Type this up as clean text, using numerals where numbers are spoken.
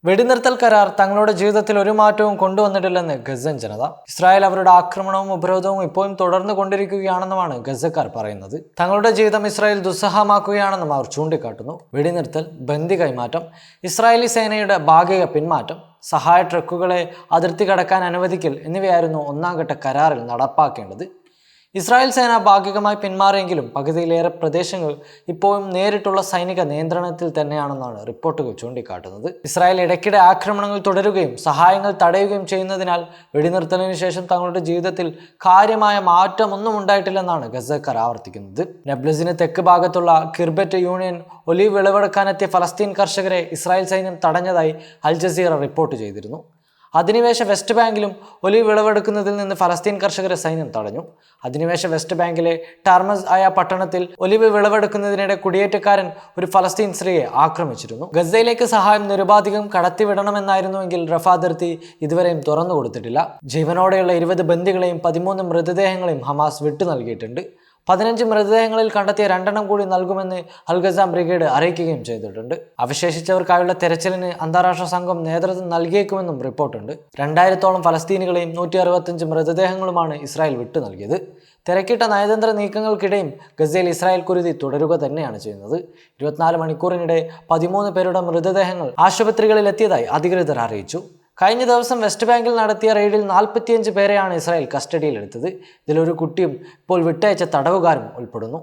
വെടിനിർത്തൽ കരാർ തങ്ങളുടെ ജീവിതത്തിൽ ഒരു മാറ്റവും കൊണ്ടുവന്നിട്ടില്ലെന്ന് ഗസൻ ജനത. ഇസ്രായേൽ അവരുടെ ആക്രമണവും ഉപരോധവും ഇപ്പോഴും തുടർന്നു കൊണ്ടിരിക്കുകയാണെന്നുമാണ് ഗസക്കാർ പറയുന്നത്. തങ്ങളുടെ ജീവിതം ഇസ്രായേൽ ദുസ്സഹമാക്കുകയാണെന്നും അവർ ചൂണ്ടിക്കാട്ടുന്നു. വെടിനിർത്തൽ, ബന്ദി കൈമാറ്റം, ഇസ്രായേലി സേനയുടെ ഭാഗിക പിന്മാറ്റം, സഹായ ട്രക്കുകളെ അതിർത്തി കടക്കാൻ അനുവദിക്കൽ എന്നിവയായിരുന്നു ഒന്നാം ഘട്ട കരാറിൽ നടപ്പാക്കേണ്ടത്. ഇസ്രായേൽ സേന ഭാഗികമായി പിന്മാറിയെങ്കിലും പകുതിയിലേറെ പ്രദേശങ്ങൾ ഇപ്പോഴും നേരിട്ടുള്ള സൈനിക നിയന്ത്രണത്തിൽ തന്നെയാണെന്നാണ് റിപ്പോർട്ടുകൾ ചൂണ്ടിക്കാട്ടുന്നത്. ഇസ്രായേൽ ഇടയ്ക്കിടെ ആക്രമണങ്ങൾ തുടരുകയും സഹായങ്ങൾ തടയുകയും ചെയ്യുന്നതിനാൽ വെടിനിർത്തലിന് ശേഷം തങ്ങളുടെ ജീവിതത്തിൽ കാര്യമായ മാറ്റമൊന്നും ഉണ്ടായിട്ടില്ലെന്നാണ് ഗസക്കാർ ആവർത്തിക്കുന്നത്. നബ്ലസിന് തെക്ക് ഭാഗത്തുള്ള കിർബറ്റ് യൂണിയൻ ഒലീവ് വിളവെടുക്കാനെത്തിയ ഫലസ്തീൻ കർഷകരെ ഇസ്രായേൽ സൈന്യം തടഞ്ഞതായി അൽ ജസീറ റിപ്പോർട്ട് ചെയ്തിരുന്നു. അധിനിവേശ വെസ്റ്റ് ബാങ്കിലും ഒലീവ് വിളവെടുക്കുന്നതിൽ നിന്ന് ഫലസ്തീൻ കർഷകരെ സൈന്യം തടഞ്ഞു. അധിനിവേശ വെസ്റ്റ് ബാങ്കിലെ ടാർമസ് ആയ പട്ടണത്തിൽ ഒലീവ് വിളവെടുക്കുന്നതിനിടെ കുടിയേറ്റക്കാരൻ ഒരു ഫലസ്തീൻ സ്ത്രീയെ ആക്രമിച്ചിരുന്നു. ഗസയിലേക്ക് സഹായം നിരുപാധികം കടത്തിവിടണമെന്നായിരുന്നുവെങ്കിൽ റഫ അതിർത്തി ഇതുവരെയും തുറന്നു കൊടുത്തിട്ടില്ല. ജീവനോടെയുള്ള 20 ബന്ദികളെയും 13 മൃതദേഹങ്ങളെയും ഹമാസ് വിട്ടു നൽകിയിട്ടുണ്ട്. 15 മൃതദേഹങ്ങളിൽ കണ്ടെത്തിയ 2 കൂടി നൽകുമെന്ന് അൽ ഖസാം ബ്രിഗേഡ് അറിയിക്കുകയും ചെയ്തിട്ടുണ്ട്. അവശേഷിച്ചവർക്കായുള്ള തെരച്ചിലിന് അന്താരാഷ്ട്ര സംഘം നേതൃത്വം നൽകിയേക്കുമെന്നും റിപ്പോർട്ടുണ്ട്. 2000-ഓളം ഫലസ്തീനികളെയും 165 മൃതദേഹങ്ങളുമാണ് ഇസ്രായേൽ വിട്ടു നൽകിയത്. തിരക്കിട്ട നയതന്ത്ര നീക്കങ്ങൾക്കിടെയും ഗസയിൽ ഇസ്രായേൽ കുരുതി തുടരുക തന്നെയാണ് ചെയ്യുന്നത്. 24 മണിക്കൂറിനിടെ 13 പേരുടെ മൃതദേഹങ്ങൾ ആശുപത്രികളിൽ എത്തിയതായി അധികൃതർ അറിയിച്ചു. കഴിഞ്ഞ ദിവസം വെസ്റ്റ് ബാങ്കിൽ നടത്തിയ റെയ്ഡിൽ 45 പേരെയാണ് ഇസ്രായേൽ കസ്റ്റഡിയിലെടുത്തത്. ഇതിലൊരു കുട്ടിയും ഇപ്പോൾ വിട്ടയച്ച തടവുകാരും ഉൾപ്പെടുന്നു.